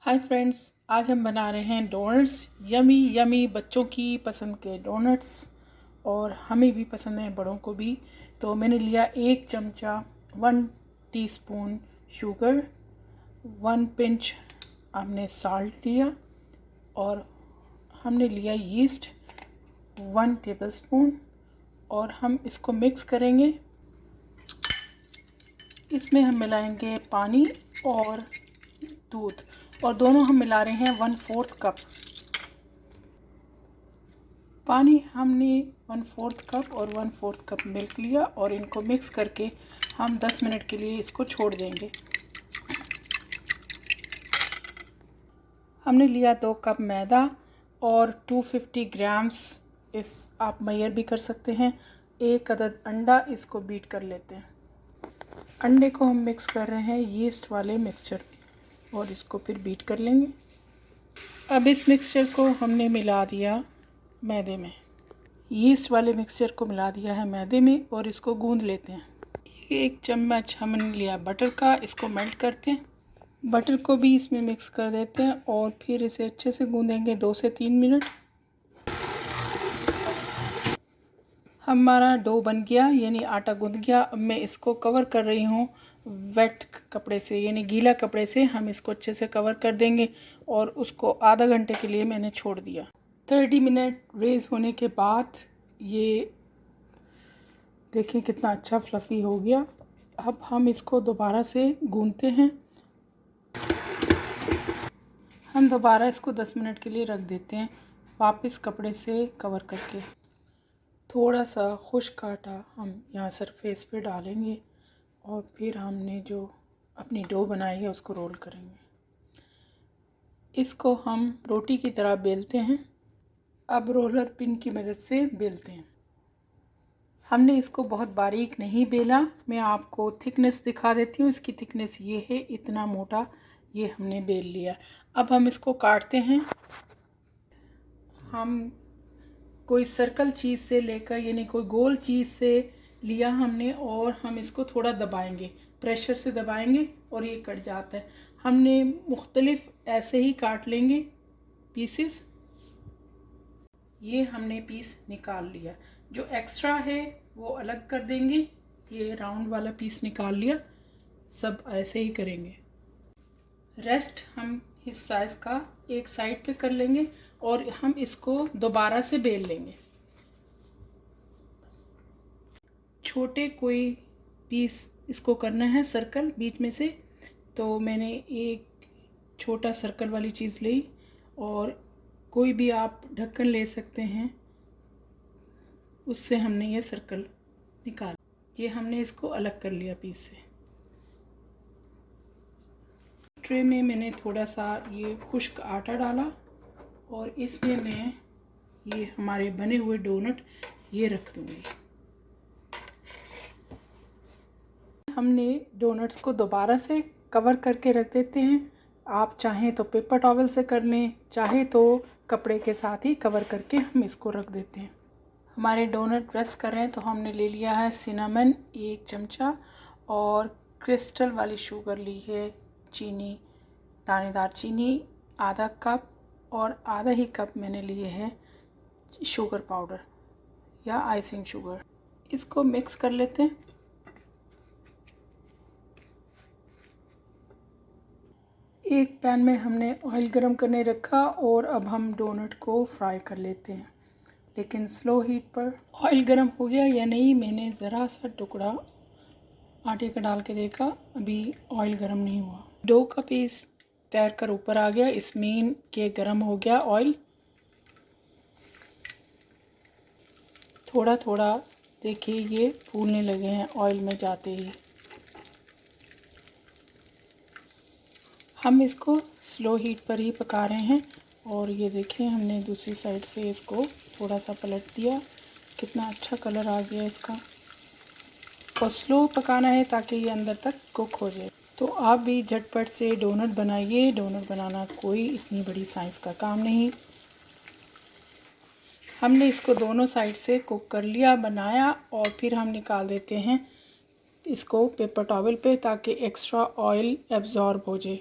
Hi friends, आज हम बना रहे हैं डोनट्स। यमी यमी बच्चों की पसंद के डोनट्स और हमें भी पसंद है, बड़ों को भी। तो मैंने लिया 1 चमचा 1 टीस्पून शुगर, 1 पिंच हमने साल्ट लिया और हमने लिया यीस्ट 1 टेबलस्पून और हम इसको मिक्स करेंगे। इसमें हम मिलाएंगे पानी और दूध और दोनों हम मिला रहे हैं 1/4 कप। पानी हमने 1/4 कप और 1/4 कप मिल्क लिया और इनको मिक्स करके हम 10 मिनट के लिए इसको छोड़ देंगे। हमने लिया 2 कप मैदा और 250 ग्राम्स, इस आप मैयर भी कर सकते हैं, 1 अदद अंडा, इसको बीट कर लेते हैं। अंडे को हम मिक्स कर रहे हैं यीस्ट वाले मिक्सचर में और इसको फिर बीट कर लेंगे। अब इस मिक्सचर को हमने मिला दिया मैदे में, यीस्ट वाले मिक्सचर को मिला दिया है मैदे में और इसको गूंद लेते हैं। 1 चम्मच हमने लिया बटर का, इसको मेल्ट करते हैं। बटर को भी इसमें मिक्स कर देते हैं और फिर इसे अच्छे से गूंदेंगे 2 से 3 मिनट। हमारा डो बन गया, यानी आटा गूंद गया। अब मैं इसको कवर कर रही हूँ वेट कपड़े से, यानी गीला कपड़े से हम इसको अच्छे से कवर कर देंगे और उसको आधा घंटे के लिए मैंने छोड़ दिया। 30 मिनट रेज़ होने के बाद ये देखें कितना अच्छा फ्लफ़ी हो गया। अब हम इसको दोबारा से गूंदते हैं। हम दोबारा इसको 10 मिनट के लिए रख देते हैं वापस कपड़े से कवर करके। थोड़ा सा खुश्क आटा हम यहाँ सरफेस पे डालेंगे और फिर हमने जो अपनी डो बनाई है उसको रोल करेंगे। इसको हम रोटी की तरह बेलते हैं। अब रोलर पिन की मदद से बेलते हैं। हमने इसको बहुत बारीक नहीं बेला, मैं आपको थिकनेस दिखा देती हूँ। इसकी थिकनेस ये है, इतना मोटा ये हमने बेल लिया। अब हम इसको काटते हैं। हम कोई सर्कल चीज़ से लेकर, यानी कोई गोल चीज़ से लिया हमने और हम इसको थोड़ा दबाएंगे, प्रेशर से दबाएंगे और ये कट जाता है। हमने मुख्तलिफ ऐसे ही काट लेंगे पीसेस। ये हमने पीस निकाल लिया, जो एक्स्ट्रा है वो अलग कर देंगे। ये राउंड वाला पीस निकाल लिया, सब ऐसे ही करेंगे। रेस्ट हम इस साइज़ का एक साइड पे कर लेंगे और हम इसको दोबारा से बेल लेंगे। छोटे कोई पीस इसको करना है सर्कल बीच में से, तो मैंने एक छोटा सर्कल वाली चीज़ ली और कोई भी आप ढक्कन ले सकते हैं, उससे हमने ये सर्कल निकाला। ये हमने इसको अलग कर लिया पीस से। ट्रे में मैंने थोड़ा सा ये खुश्क आटा डाला और इसमें मैं ये हमारे बने हुए डोनट ये रख दूँगी। हमने डोनट्स को दोबारा से कवर करके रख देते हैं। आप चाहें तो पेपर टॉवल से कर लें, चाहे तो कपड़े के साथ ही कवर करके हम इसको रख देते हैं। हमारे डोनट रेस्ट कर रहे हैं, तो हमने ले लिया है सिनेमन 1 चमचा और क्रिस्टल वाली शुगर ली है, चीनी, दानेदार चीनी आधा कप और आधा ही कप मैंने लिए है शुगर पाउडर या आइसिंग शुगर। इसको मिक्स कर लेते हैं। एक पैन में हमने ऑयल गरम करने रखा और अब हम डोनट को फ्राई कर लेते हैं, लेकिन स्लो हीट पर। ऑयल गरम हो गया या नहीं, मैंने ज़रा सा टुकड़ा आटे का डाल के देखा, अभी ऑयल गरम नहीं हुआ। डो का पीस तैर कर ऊपर आ गया, इसमें के गरम हो गया ऑयल। थोड़ा थोड़ा देखिए ये फूलने लगे हैं ऑयल में जाते ही। हम इसको स्लो हीट पर ही पका रहे हैं और ये देखें हमने दूसरी साइड से इसको थोड़ा सा पलट दिया, कितना अच्छा कलर आ गया इसका। और स्लो पकाना है ताकि ये अंदर तक कुक हो जाए। तो आप भी झटपट से डोनट बनाइए। डोनट बनाना कोई इतनी बड़ी साइज़ का काम नहीं। हमने इसको दोनों साइड से कुक कर लिया, बनाया और फिर हम निकाल देते हैं इसको पेपर टॉवल पे ताकि एक्स्ट्रा ऑयल एब्जॉर्ब हो जाए।